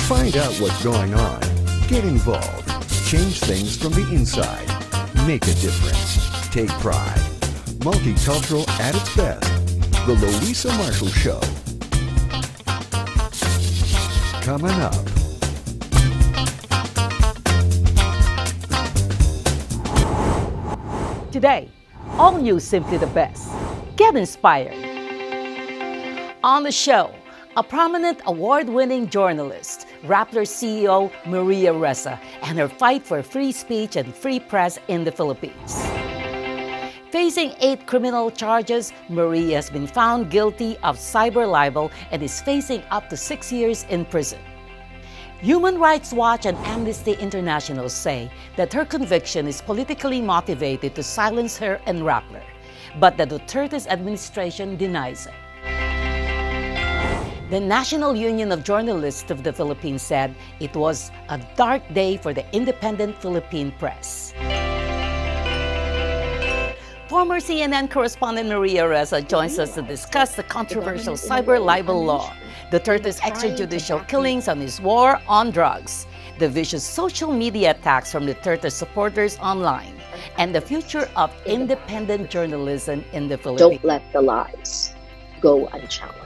Find out what's going on. Get involved. Change things from the inside. Make a difference. Take pride. Multicultural at its best. The Luisa Marshall Show. Coming up. Today, all new Simply the Best. Get inspired. On the show, a prominent award-winning journalist, Rappler CEO Maria Ressa, and her fight for free speech and free press in the Philippines. Facing 8 criminal charges, Maria has been found guilty of cyber libel and is facing up to 6 years in prison. Human Rights Watch and Amnesty International say that her conviction is politically motivated to silence her and Rappler, but the Duterte's administration denies it. The National Union of Journalists of the Philippines said it was a dark day for the independent Philippine press. Former CNN correspondent Maria Ressa joins us to discuss the controversial cyber libel law, Duterte's extrajudicial killings on his war on drugs, the vicious social media attacks from Duterte supporters online, and the future of independent journalism in the Philippines. Don't let the lies go unchallenged.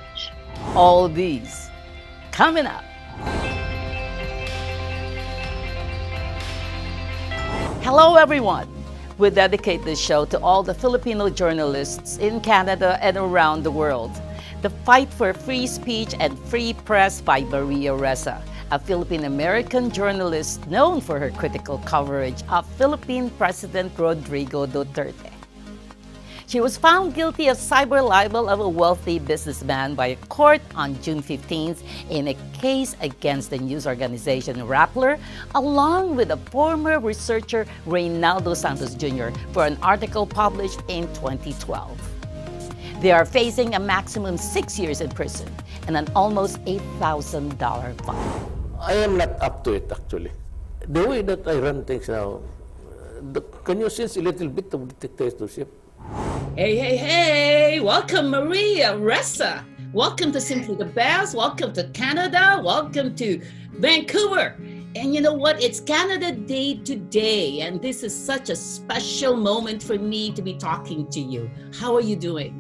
All these coming up. Hello, everyone. We dedicate this show to all the Filipino journalists in Canada and around the world. The Fight for Free Speech and Free Press by Maria Ressa, a Philippine-American journalist known for her critical coverage of Philippine President Rodrigo Duterte. She was found guilty of cyber libel of a wealthy businessman by a court on June 15th in a case against the news organization Rappler, along with a former researcher Reynaldo Santos Jr. for an article published in 2012. They are facing a maximum 6 years in prison and an almost $8,000 fine. I am not up to it, actually. The way that I run things now, can you sense a little bit of dictatorship? Hey, welcome Maria Ressa. Welcome to Simply the Best. Welcome to Canada. Welcome to Vancouver. And you know what? It's Canada Day today. And this is such a special moment for me to be talking to you. How are you doing?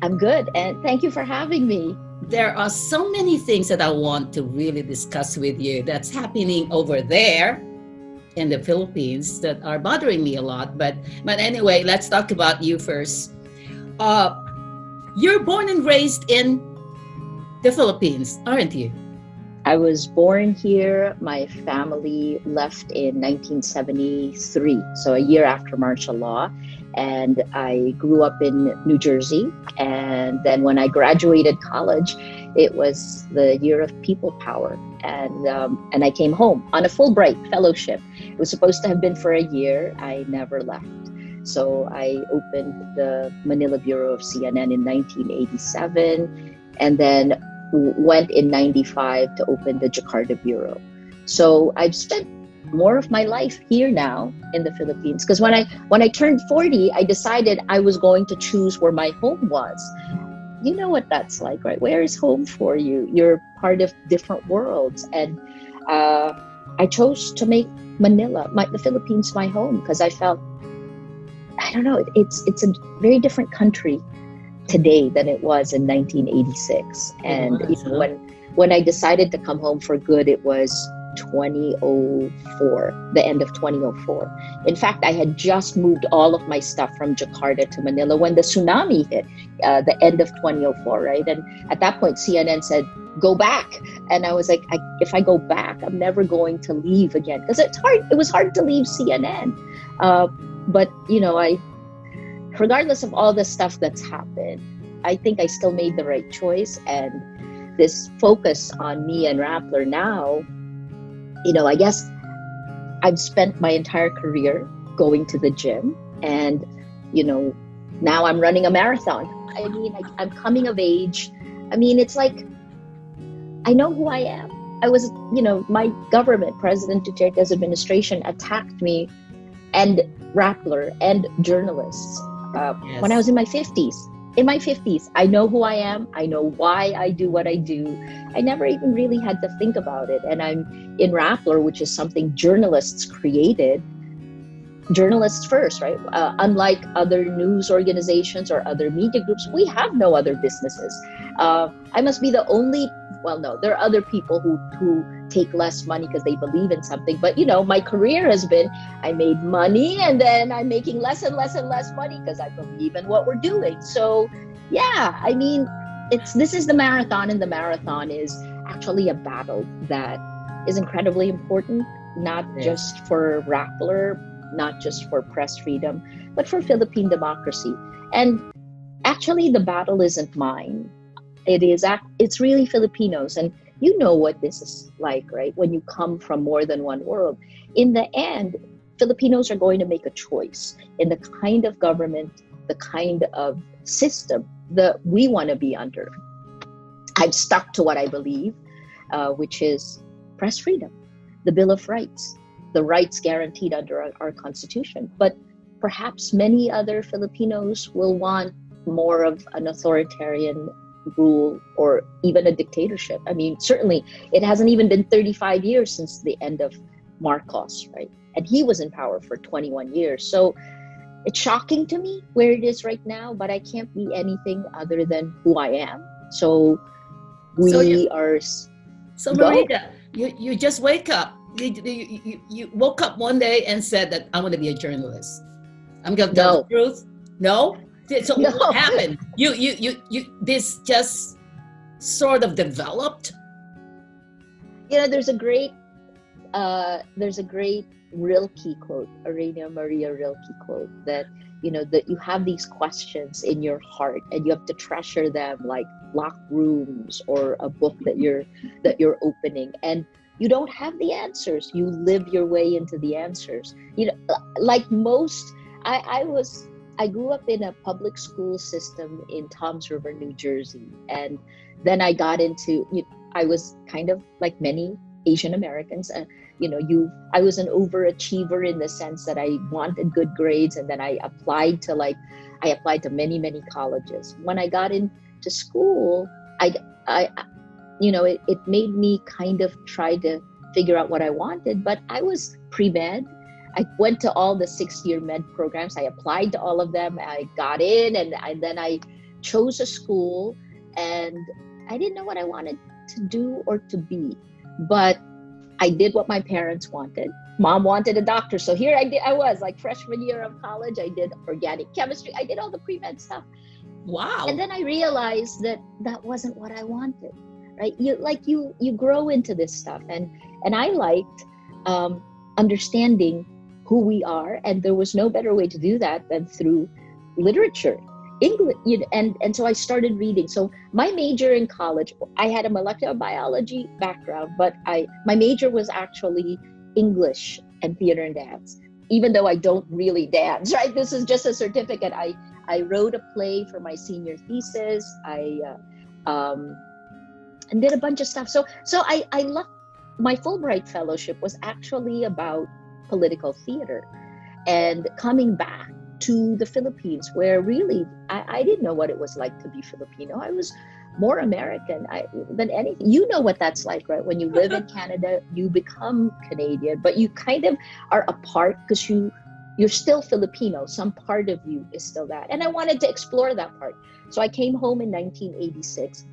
I'm good, and thank you for having me. There are so many things that I want to really discuss with you that's happening over there in the Philippines that are bothering me a lot. But anyway, let's talk about you first. You're born and raised in the Philippines, aren't you? I was born here. My family left in 1973, so a year after martial law. And I grew up in New Jersey. And then when I graduated college, it was the year of people power. And I came home on a Fulbright fellowship. It was supposed to have been for a year. I never left. So I opened the Manila Bureau of CNN in 1987, and then went in 95 to open the Jakarta Bureau. So I've spent more of my life here now in the Philippines, because when I turned 40, I decided I was going to choose where my home was. You know what that's like, right? Where is home for you? You're part of different worlds. And I chose to make Manila, the Philippines, my home, because I felt, I don't know, it's a very different country today than it was in 1986. And when I decided to come home for good, it was 2004, the end of 2004. In fact, I had just moved all of my stuff from Jakarta to Manila when the tsunami hit, the end of 2004, right? And at that point, CNN said, go back. And I was like, if I go back, I'm never going to leave again. Because it was hard to leave CNN. But, you know, regardless of all the stuff that's happened, I think I still made the right choice. And this focus on me and Rappler now, you know, I guess I've spent my entire career going to the gym, and, you know, now I'm running a marathon. I mean, I'm coming of age. I mean, it's like, I know who I am. I was, you know, my government, President Duterte's administration, attacked me and Rappler and journalists when I was in my 50s. in my 50s. I know who I am. I know why I do what I do. I never even really had to think about it. And I'm in Rappler, which is something journalists created. Journalists first, right? Unlike other news organizations or other media groups, we have no other businesses. I must be the only, well, no, there are other people who take less money because they believe in something. But, my career has been, I made money and then I'm making less and less and less money because I believe in what we're doing. So, yeah, I mean, this is the marathon, and the marathon is actually a battle that is incredibly important, not just for Rappler, not just for press freedom, but for Philippine democracy. And actually, the battle isn't mine. It's really Filipinos. And you know what this is like, right? When you come from more than one world. In the end, Filipinos are going to make a choice in the kind of government, the kind of system that we want to be under. I've stuck to what I believe, which is press freedom, the Bill of Rights, the rights guaranteed under our Constitution. But perhaps many other Filipinos will want more of an authoritarian rule or even a dictatorship. I mean, certainly it hasn't even been 35 years since the end of Marcos, right? And he was in power for 21 years. So it's shocking to me where it is right now, but I can't be anything other than who I am. So So Marita, you just wake up. You woke up one day and said that I'm going to be a journalist. I'm going to tell the truth. No? So No. what happened? You this just sort of developed? There's a great Rilke quote, Arena Maria Rilke quote, that that you have these questions in your heart and you have to treasure them like locked rooms or a book that you're opening, and you don't have the answers. You live your way into the answers. Like most, I grew up in a public school system in Toms River, New Jersey, and then I got into, I was kind of like many Asian Americans. I was an overachiever in the sense that I wanted good grades, and then I applied to many, many colleges. When I got into school, it made me kind of try to figure out what I wanted, but I was pre-med. I went to all the 6-year med programs. I applied to all of them. I got in, and then I chose a school, and I didn't know what I wanted to do or to be, but I did what my parents wanted. Mom wanted a doctor, so here I was like freshman year of college. I did organic chemistry. I did all the pre-med stuff. Wow. And then I realized that wasn't what I wanted, right? You grow into this stuff, and I liked understanding who we are, and there was no better way to do that than through literature, English, and so I started reading. So my major in college, I had a molecular biology background, but my major was actually English and theater and dance, even though I don't really dance, right? This is just a certificate. I wrote a play for my senior thesis. And did a bunch of stuff. So I loved, my Fulbright fellowship was actually about political theater and coming back to the Philippines, where really I didn't know what it was like to be Filipino. I was more American than anything. You know what that's like, right? When you live in Canada, you become Canadian, but you kind of are apart because you're still Filipino. Some part of you is still that. And I wanted to explore that part. So I came home in 1986,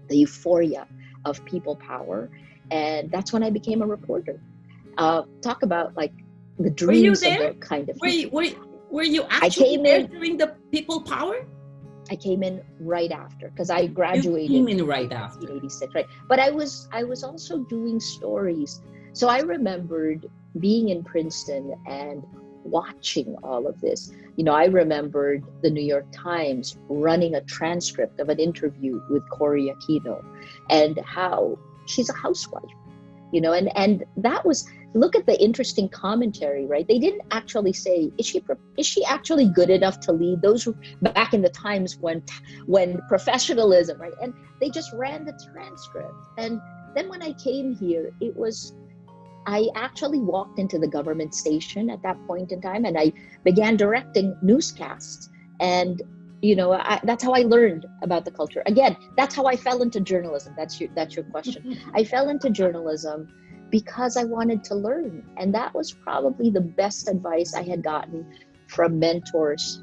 the euphoria of people power. And that's when I became a reporter. Talk about like the dreams of the kind of Were you actually there during the people power? I came in right after, because I graduated. You came in right after 1986, right? But I was also doing stories. So I remembered being in Princeton and watching all of this. I remembered the New York Times running a transcript of an interview with Cory Aquino, and how she's a housewife, and that was, look at the interesting commentary, right? They didn't actually say, is she actually good enough to lead? Those were back in the times when professionalism, right? And they just ran the transcript. And then when I came here, I actually walked into the government station at that point in time, and I began directing newscasts. And that's how I learned about the culture. Again, that's how I fell into journalism. That's your question. I fell into journalism because I wanted to learn. And that was probably the best advice I had gotten from mentors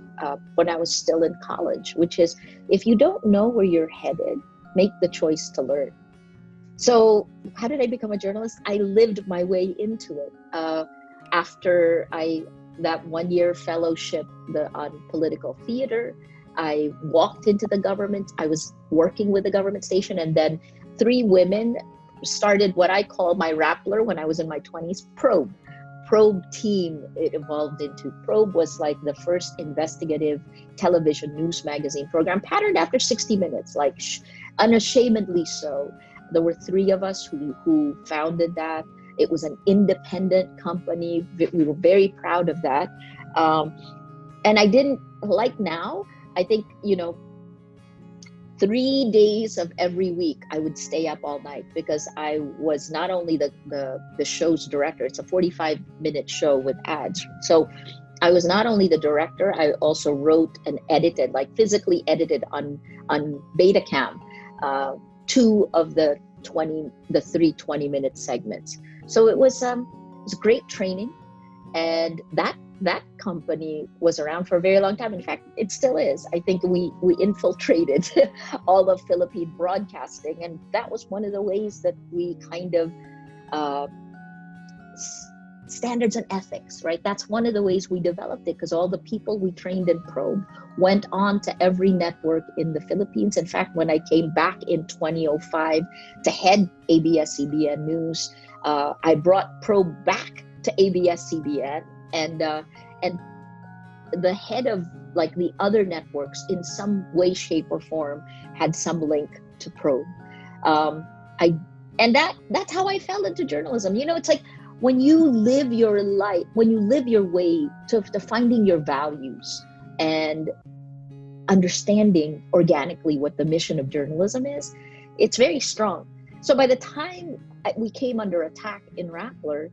when I was still in college, which is, if you don't know where you're headed, make the choice to learn. So how did I become a journalist? I lived my way into it. After that 1-year fellowship on political theater, I walked into the government. I was working with the government station, and then 3 women started what I call my Rappler when I was in my 20s, Probe team. It evolved into Probe. Was like the first investigative television news magazine program, patterned after 60 Minutes, like unashamedly so. There were 3 of us who founded that. It was an independent company. We were very proud of that. And I didn't, like now, I think, 3 days of every week, I would stay up all night because I was not only the show's director. It's a 45-minute show with ads. So I was not only the director, I also wrote and edited, like physically edited on Betacam, 2 of the 3 20-minute segments. So it was great training. And that company was around for a very long time. In fact, it still is. I think we infiltrated all of Philippine broadcasting, and that was one of the ways that we kind of standards and ethics, right? That's one of the ways we developed it, because all the people we trained in Probe went on to every network in the Philippines. In fact, when I came back in 2005 to head ABS-CBN News, I brought Probe back to ABS-CBN, and the head of like the other networks in some way, shape, or form had some link to Probe. That's how I fell into journalism. It's like when you live your life, when you live your way to finding your values and understanding organically what the mission of journalism is, it's very strong. So by the time we came under attack in Rappler,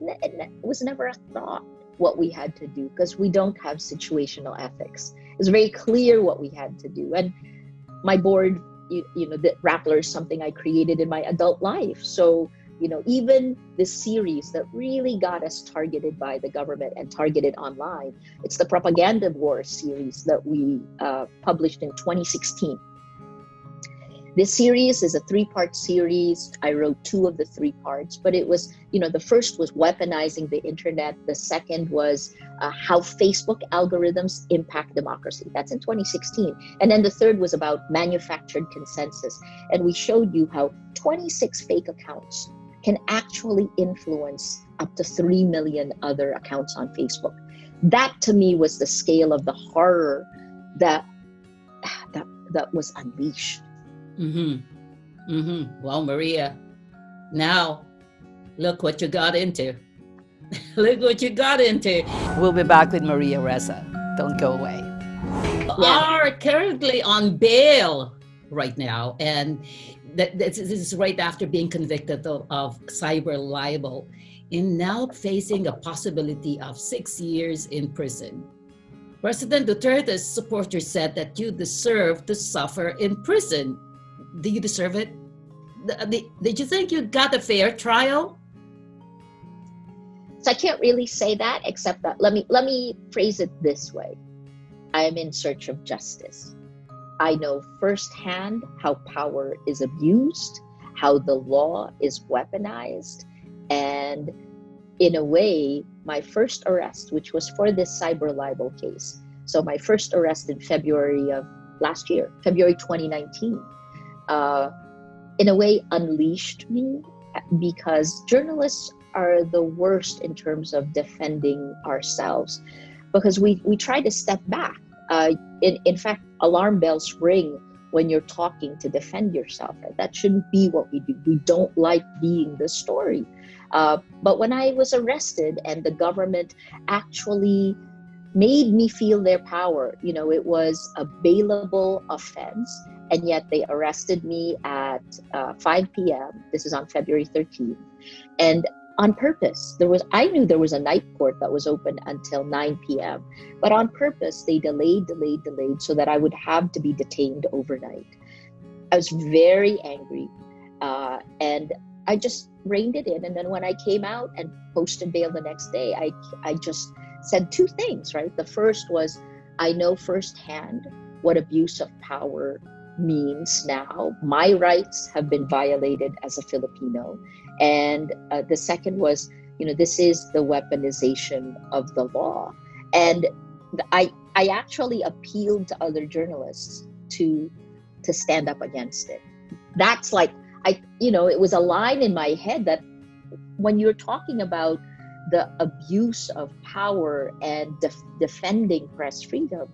it was never a thought what we had to do, because we don't have situational ethics. It was very clear what we had to do. And my board, the Rappler is something I created in my adult life. So, even this series that really got us targeted by the government and targeted online, it's the Propaganda War series that we published in 2016. This series is a 3-part series. I wrote 2 of the 3 parts, but it was, the first was weaponizing the internet. The second was how Facebook algorithms impact democracy. That's in 2016. And then the third was about manufactured consensus. And we showed you how 26 fake accounts can actually influence up to 3 million other accounts on Facebook. That to me was the scale of the horror that was unleashed. Well, Maria, now look what you got into. Look what you got into. We'll be back with Maria Ressa. Don't go away. Are currently on bail right now, and this is right after being convicted of cyber libel, and now facing a possibility of 6 years in prison. President Duterte's supporters said that you deserve to suffer in prison. Do you deserve it? Did you think you got a fair trial? So I can't really say that, except that let me phrase it this way. I am in search of justice. I know firsthand how power is abused, how the law is weaponized, and in a way, my first arrest, which was for this cyber libel case, so my first arrest in February of last year, February 2019, in a way unleashed me, because journalists are the worst in terms of defending ourselves, because we try to step back. In fact, alarm bells ring when you're talking to defend yourself. Right? That shouldn't be what we do. We don't like being the story. But when I was arrested and the government actually made me feel their power, it was a bailable offense. And yet they arrested me at 5 p.m. This is on February 13th. And on purpose. I knew there was a night court that was open until 9 p.m. But on purpose, they delayed so that I would have to be detained overnight. I was very angry, and I just reined it in. And then when I came out and posted bail the next day, I just said two things, right? The first was, I know firsthand what abuse of power means now. My rights have been violated as a Filipino. And the second was, this is the weaponization of the law. And I actually appealed to other journalists to stand up against it. That's like, it was a line in my head that when you're talking about the abuse of power and defending press freedom,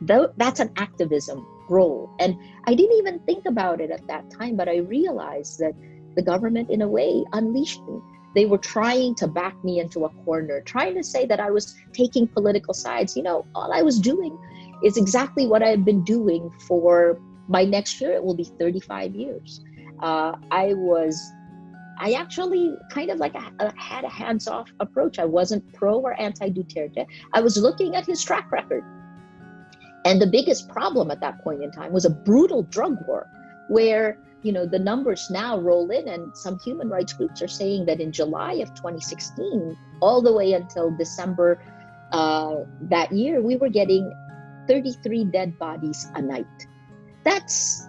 that's an activism role. And I didn't even think about it at that time, but I realized that the government, in a way, unleashed me. They were trying to back me into a corner, trying to say that I was taking political sides. All I was doing is exactly what I've been doing for my next year. It will be 35 years. I actually kind of had a hands-off approach. I wasn't pro or anti-Duterte. I was looking at his track record. And the biggest problem at that point in time was a brutal drug war where, the numbers now roll in, and some human rights groups are saying that in July of 2016, all the way until December that year, we were getting 33 dead bodies a night. That's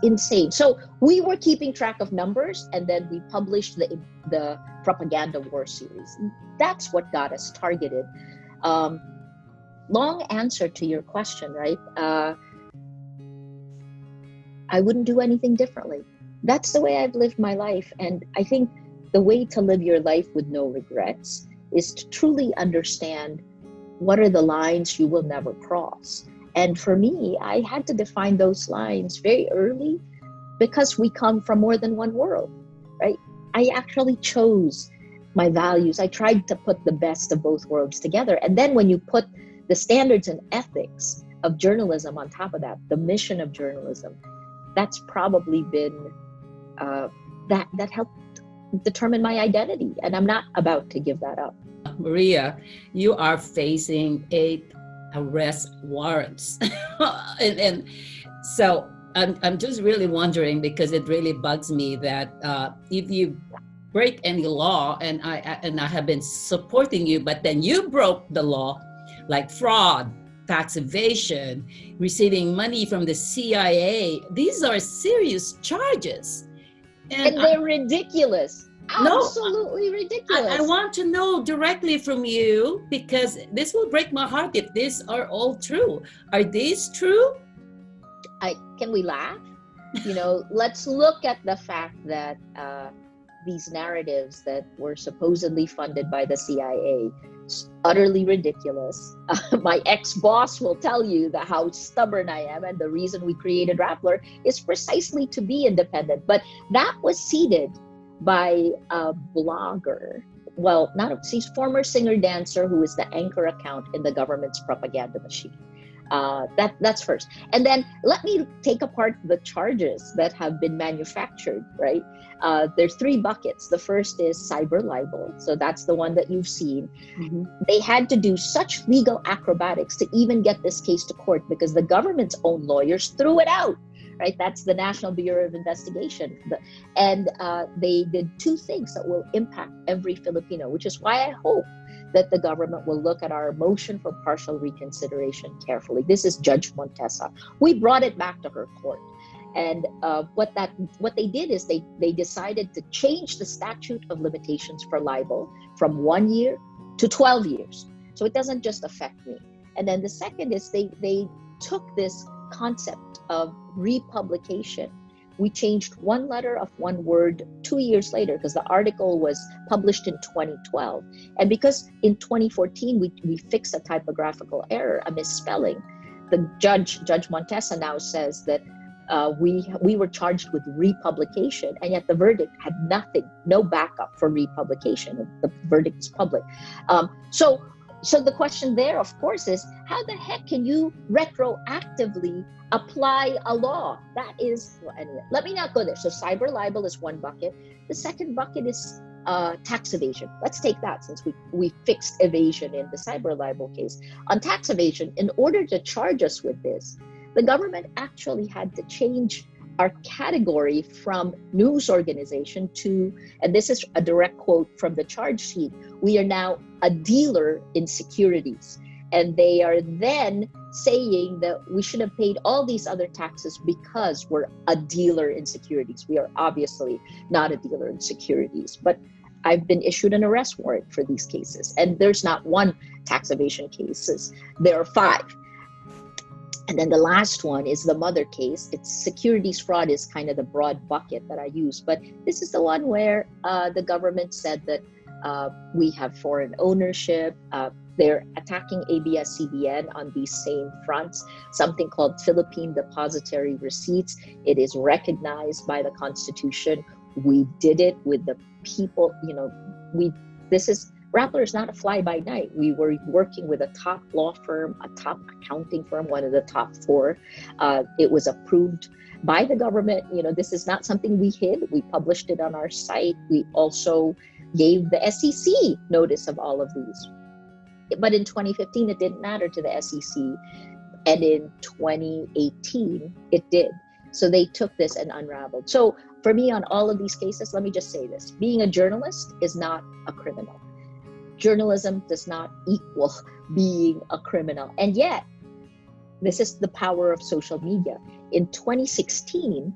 insane. So we were keeping track of numbers, and then we published the propaganda war series. That's what got us targeted. Long answer to your question, right? I wouldn't do anything differently. That's the way I've lived my life. And I think the way to live your life with no regrets is to truly understand what are the lines you will never cross. And for me, I had to define those lines very early because we come from more than one world, right? I actually chose my values. I tried to put the best of both worlds together. And then when you put the standards and ethics of journalism on top of that, the mission of journalism, that's probably been, that helped determine my identity. And I'm not about to give that up. Maria, you are facing 8 arrest warrants. and so I'm just really wondering, because it really bugs me that if you break any law, and I have been supporting you, but then you broke the law, like fraud, tax evasion, receiving money from the CIA. These are serious charges. And they're ridiculous. Absolutely ridiculous. I want to know directly from you, because this will break my heart if these are all true. Are these true? Can we laugh? Let's look at the fact that these narratives that were supposedly funded by the CIA, utterly ridiculous. My ex-boss will tell you that how stubborn I am, and the reason we created Rappler is precisely to be independent. But that was seeded by a blogger. Well, she's former singer-dancer who is the anchor account in the government's propaganda machine. That's first. And then let me take apart the charges that have been manufactured, right? There's 3 buckets. The first is cyber libel. So that's the one that you've seen. Mm-hmm. They had to do such legal acrobatics to even get this case to court because the government's own lawyers threw it out, right? That's the National Bureau of Investigation. And they did 2 things that will impact every Filipino, which is why I hope that the government will look at our motion for partial reconsideration carefully. This is Judge Montesa. We brought it back to her court. And what they did is they decided to change the statute of limitations for libel from 1 year to 12 years. So it doesn't just affect me. And then the second is they took this concept of republication. We changed 1 letter of 1 word 2 years later because the article was published in 2012. And because in 2014, we fixed a typographical error, a misspelling, the Judge Montesa now says that we were charged with republication, and yet the verdict had nothing, no backup for republication. The verdict is public. So the question there, of course, is how the heck can you retroactively apply a law? That is, well, anyway, let me not go there. So cyber libel is 1 bucket. The second bucket is tax evasion. Let's take that since we fixed evasion in the cyber libel case. On tax evasion, in order to charge us with this, the government actually had to change our category from news organization to, and this is a direct quote from the charge sheet, we are now a dealer in securities. And they are then saying that we should have paid all these other taxes because we're a dealer in securities. We are obviously not a dealer in securities, but I've been issued an arrest warrant for these cases. And there's not one tax evasion cases, there are 5. And then the last one is the mother case. It's securities fraud is kind of the broad bucket that I use. But this is the one where the government said that we have foreign ownership. They're attacking ABS-CBN on these same fronts, something called Philippine Depository Receipts. It is recognized by the Constitution. We did it with the people, Rappler is not a fly-by-night. We were working with a top law firm, a top accounting firm, one of the top 4. It was approved by the government. This is not something we hid. We published it on our site. We also gave the SEC notice of all of these. But in 2015, it didn't matter to the SEC. And in 2018, it did. So they took this and unraveled. So for me, on all of these cases, let me just say this. Being a journalist is not a criminal. Journalism does not equal being a criminal. And yet, this is the power of social media. In 2016,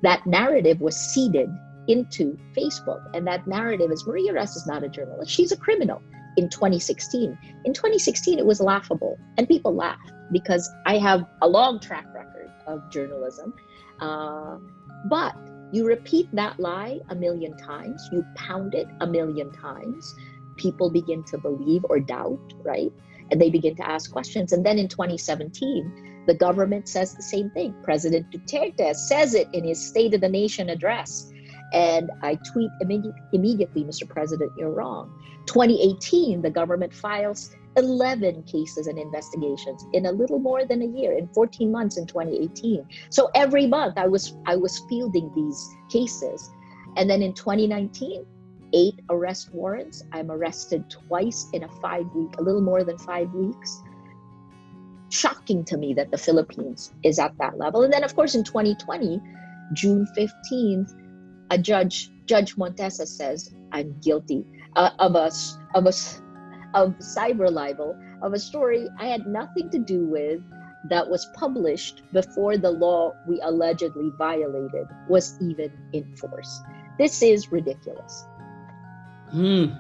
that narrative was seeded into Facebook. And that narrative is Maria Ressa is not a journalist. She's a criminal in 2016. In 2016, it was laughable. And people laughed because I have a long track record of journalism. But you repeat that lie a million times, you pound it a million times, people begin to believe or doubt, right? And they begin to ask questions. And then in 2017, the government says the same thing. President Duterte says it in his State of the Nation address. And I tweet immediately, Mr. President, you're wrong. 2018, the government files 11 cases and investigations in a little more than a year, in 14 months in 2018. So every month I was fielding these cases. And then in 2019, 8 arrest warrants. I'm arrested twice in a little more than 5 weeks. Shocking to me that the Philippines is at that level. And then of course in 2020, June 15th, Judge Montesa says I'm guilty of cyber libel, of a story I had nothing to do with, that was published before the law we allegedly violated was even in force. This is ridiculous. An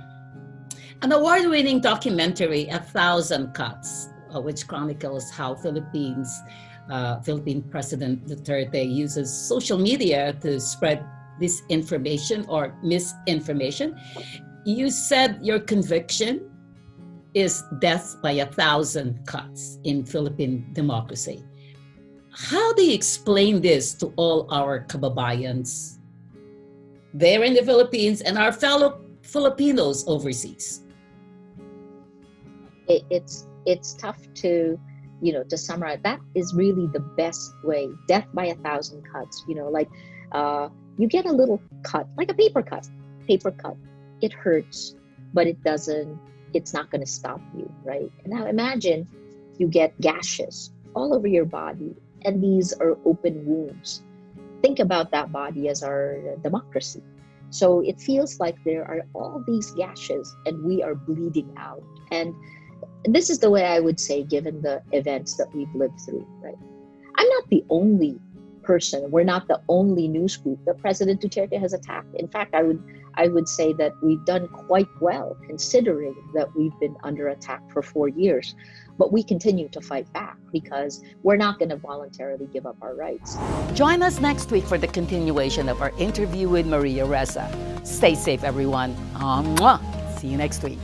award-winning documentary, 1,000 Cuts, which chronicles how Philippine President Duterte uses social media to spread disinformation or misinformation. You said your conviction is death by 1,000 cuts in Philippine democracy. How do you explain this to all our kababayans there in the Philippines and our fellow Filipinos overseas? It's tough to summarize. That is really the best way. Death by 1,000 cuts. You get a little cut, like a paper cut. It hurts, but it's not going to stop you, right? And now imagine you get gashes all over your body, and these are open wounds. Think about that body as our democracy. So it feels like there are all these gashes and we are bleeding out. And this is the way I would say, given the events that we've lived through, right? I'm not the only person. We're not the only news group that President Duterte has attacked. In fact, I would say that we've done quite well, considering that we've been under attack for 4 years. But we continue to fight back because we're not going to voluntarily give up our rights. Join us next week for the continuation of our interview with Maria Ressa. Stay safe, everyone. See you next week.